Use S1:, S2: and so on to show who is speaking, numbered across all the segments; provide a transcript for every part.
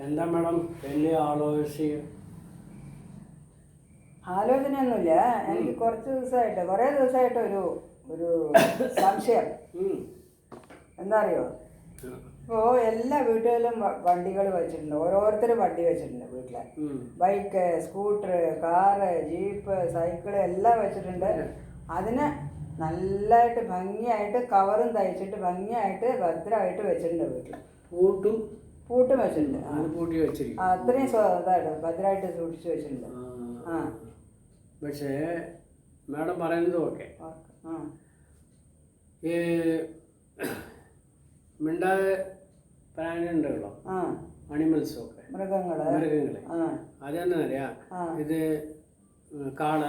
S1: എന്താ മേഡം വലിയ
S2: ആലോചനയൊന്നുമില്ല. എനിക്ക് കുറേ ദിവസമായിട്ട് ഒരു ഒരു സംശയം. എന്താ അറിയോ, ഇപ്പോൾ എല്ലാ വീട്ടുകളിലും വണ്ടികൾ വെച്ചിട്ടുണ്ട്. ഓരോരുത്തർ വണ്ടി വെച്ചിട്ടുണ്ട് വീട്ടിൽ. Bike, scooter, car, jeep, cycle എല്ലാം വെച്ചിട്ടുണ്ട്. അതിന് നല്ലതായിട്ട് ഭംഗിയായിട്ട് കവറും തയ്ച്ചിട്ട് ഭംഗിയായിട്ട് ഭദ്രമായിട്ട് വെച്ചിട്ടുണ്ട് വീട്ടിൽ. പൂട്ടും വെച്ചിട്ടുണ്ട്. അത്രയും ഇതായിട്ട് ഭദ്രമായിട്ട് സൂക്ഷിച്ചു വെച്ചിട്ടുണ്ട്.
S1: പക്ഷേ മാഡം പറയുന്നത് ഓക്കെ, ഈ മിണ്ടാതെ പ്രാണികളുണ്ടല്ലോ, അനിമൽസും ഒക്കെ, മൃഗങ്ങള് അതെന്താ അറിയാ, ഇത് കാള,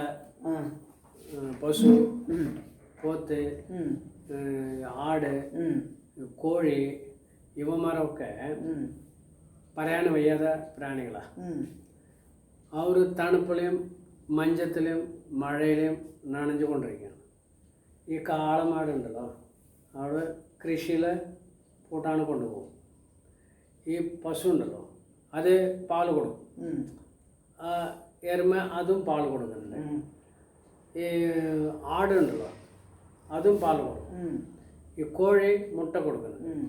S1: പശു, പോത്ത്, ആട്, കോഴി, ഇവന്മാരൊക്കെ പറയാൻ വയ്യാത്ത പ്രാണികളാണ്. ആ ഒരു തണുപ്പിലും മഞ്ചത്തിലും മഴയിലും നനഞ്ഞുകൊണ്ടിരിക്കുകയാണ്. ഈ കാളമാടുണ്ടല്ലോ, അവിടെ കൃഷിയിൽ കൂട്ടാണ് കൊണ്ടുപോകും. ഈ പശു ഉണ്ടല്ലോ, അത് പാൽ കൊടുക്കും. എരുമ അതും പാൽ കൊടുക്കുന്നുണ്ട്. ഈ ആടുണ്ടല്ലോ, അതും പാൽ കൊടുക്കും. ഈ കോഴി മുട്ട കൊടുക്കുന്നുണ്ട്.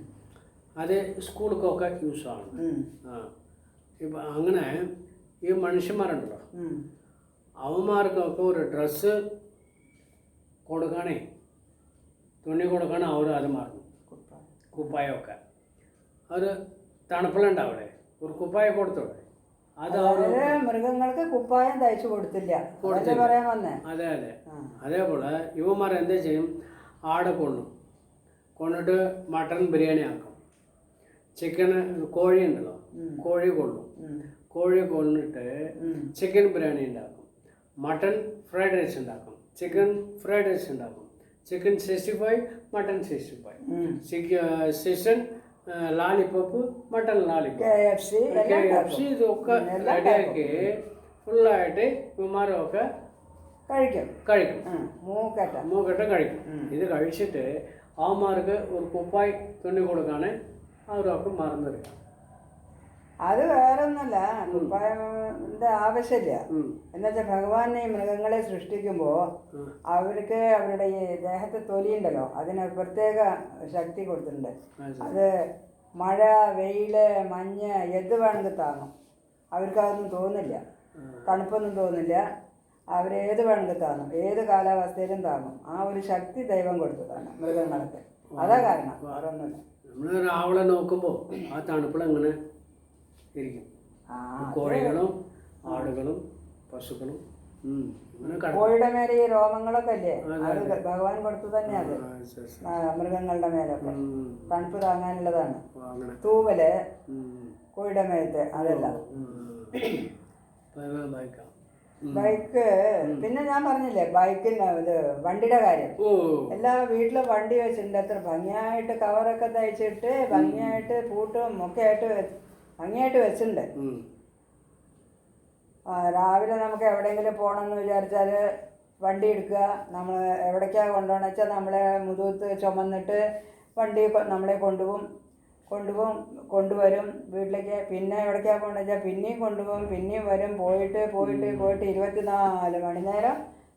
S1: അത് സ്കൂളിലേക്കൊക്കെ യൂസാണ്. ഇപ്പം അങ്ങനെ ഈ മനുഷ്യന്മാരുണ്ടല്ലോ, അവന്മാർക്കൊക്കെ ഒരു ഡ്രസ്സ് കൊടുക്കണേ, തുണി കൊടുക്കണേ, അവർ അത് മറന്നു. കുപ്പായമൊക്കെ ഒരു തണുപ്പിലുണ്ടാവിടെ, ഒരു കുപ്പായം കൊടുത്തോടെ. അത്
S2: മൃഗങ്ങൾക്ക് കുപ്പായം തയ്ച്ചു കൊടുത്തില്ല.
S1: അതെ അതെ. അതേപോലെ ഇവന്മാർ എന്താ ചെയ്യും, ആടെ കൊണ്ടിട്ട് മട്ടൺ ബിരിയാണി ആക്കും. ചിക്കൻ, കോഴി ഉണ്ടല്ലോ, കോഴി കൊള്ളും. കോഴി കൊണ്ടിട്ട് ചിക്കൻ ബിരിയാണി ഉണ്ടാക്കും. മട്ടൺ ഫ്രൈഡ് റൈസ് ഉണ്ടാക്കും. ചിക്കൻ ഫ്രൈഡ് റൈസ് ഉണ്ടാക്കും. Chicken 65, mutton 65, chicken lollipop, mutton lollipop, KFC ഇതൊക്കെ റെഡിയാക്കി ഫുള്ളായിട്ട് ഇവന്മാരൊക്കെ കഴിക്കും. മൂക്കട്ട കഴിക്കും. ഇത് കഴിച്ചിട്ട് അവന്മാർക്ക് ഒരു കുപ്പായി തുണി കൊടുക്കാണ് അവരൊക്കെ മറന്നിരിക്കാം.
S2: അത് വേറെ ഒന്നല്ല, കുപ്പായത്തിൻ്റെ ആവശ്യമില്ല. എന്നുവെച്ചാൽ ഭഗവാൻ ഈ മൃഗങ്ങളെ സൃഷ്ടിക്കുമ്പോൾ അവർക്ക് അവരുടെ ഈ ദേഹത്തെ തൊലിയുണ്ടല്ലോ, അതിന് പ്രത്യേക ശക്തി കൊടുത്തിട്ടുണ്ട്. അത് മഴ, വെയില്, മഞ്ഞ് എന്ത് വേണമെങ്കിൽ താങ്ങും. അവർക്കതൊന്നും തോന്നില്ല, തണുപ്പൊന്നും തോന്നില്ല. അവരേത് വേണമെങ്കിൽ താങ്ങും, ഏത് കാലാവസ്ഥയിലും താങ്ങും. ആ ഒരു ശക്തി ദൈവം കൊടുത്തതാണ് മൃഗങ്ങൾക്ക്. അതാ കാരണം, വേറെ ഒന്നുമില്ല.
S1: നമ്മൾ ആവളെ നോക്കുമ്പോൾ ആ തണുപ്പിലങ്ങനെ ഇരിക്കും. കോഴികളും ആടുകളും പശുക്കളും.
S2: കോഴിയുടെ മേലെ ഈ രോമങ്ങളൊക്കെ അല്ലേ, അത് ഭഗവാൻ കൊടുത്തു തന്നെ. അത് മൃഗങ്ങളുടെ മേലൊക്കെ തണുപ്പ് താങ്ങാനുള്ളതാണ്. തൂവല് കോഴിയുടെ മേലത്തെ അതെല്ലാം. ബൈക്ക്, പിന്നെ ഞാൻ പറഞ്ഞില്ലേ ബൈക്കിന് ഇത് വണ്ടിയുടെ കാര്യം. എല്ലാ വീട്ടിലും വണ്ടി വെച്ചിട്ടുണ്ട്. അത്ര ഭംഗിയായിട്ട് കവറൊക്കെ തയ്ച്ചിട്ട് ഭംഗിയായിട്ട് പൂട്ടും ഒക്കെ ആയിട്ട് ഭംഗിയായിട്ട് വെച്ചിട്ടുണ്ട്. രാവിലെ നമുക്ക് എവിടെയെങ്കിലും പോകണമെന്ന് വിചാരിച്ചാൽ വണ്ടി എടുക്കുക, നമ്മൾ എവിടേക്കാണ് കൊണ്ടുപോകണമെന്ന് വെച്ചാൽ നമ്മളെ മുതുകത്ത് ചുമന്നിട്ട് വണ്ടി നമ്മളെ കൊണ്ടുവരും വീട്ടിലേക്ക്. പിന്നെ എവിടേക്കാണ് പോകണമെന്ന് വെച്ചാൽ പിന്നെയും കൊണ്ടുപോകും, പിന്നെയും വരും. പോയിട്ട് 24 മണി നേരം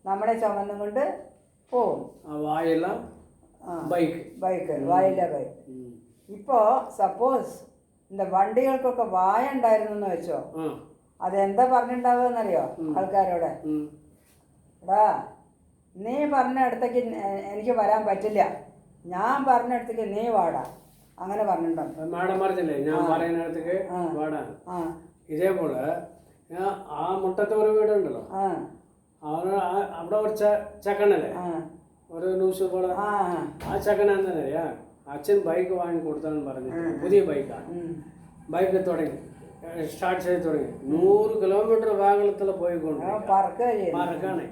S2: നമ്മളെ ചുമന്നും കൊണ്ട് പോവും. ബൈക്ക് വായില്ല ബൈക്ക്. ഇപ്പോൾ സപ്പോസ് இந்த വണ്ടികൾക്കൊക്കെ വായ ഉണ്ടായിരുന്നു എന്ന് വെച്ചോ, അതെന്താ പറഞ്ഞിട്ടുണ്ടാവുകയെന്നറിയോ ആൾക്കാരോട്? എടാ, നീ പറഞ്ഞ ഇടത്തേക്ക് എനിക്ക് വരാൻ പറ്റില്ല, ഞാൻ പറഞ്ഞ ഇടത്തേക്ക് നീ വാടാ, അങ്ങനെ പറഞ്ഞിട്ടുണ്ടോ?
S1: ഇതേപോലെ ആ മുട്ടത്തെ ഒരു വീടുണ്ടല്ലോ, അവിടെ ഒരു ചക്കനല്ലേ, ഒരു ന്യൂസ് പോലെ. ആ ചക്കന എന്താ, അച്ഛൻ ബൈക്ക് വാങ്ങി കൊടുത്താന്ന് പറഞ്ഞിട്ട് പുതിയ ബൈക്കാണ്. ബൈക്ക് സ്റ്റാർട്ട് ചെയ്ത് തുടങ്ങി 100 കിലോമീറ്റർ വേഗത്തിൽ പോയിക്കൊണ്ട് പറക്കാണ്.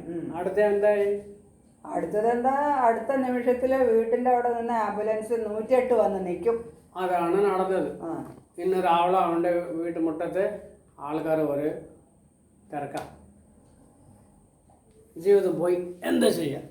S2: അടുത്തതെന്താ, അടുത്ത നിമിഷത്തില് വീട്ടിന്റെ അവിടെ നിന്ന് ആംബുലൻസ് 108 വന്ന് നിൽക്കും.
S1: അതാണ് നടന്നത്. ഇന്ന് രാവിലെ അവൻ്റെ വീട്ടുമുറ്റത്ത് ആൾക്കാർ ഒരു തിരക്കാം. ജീവിതം പോയി, എന്താ ചെയ്യാം?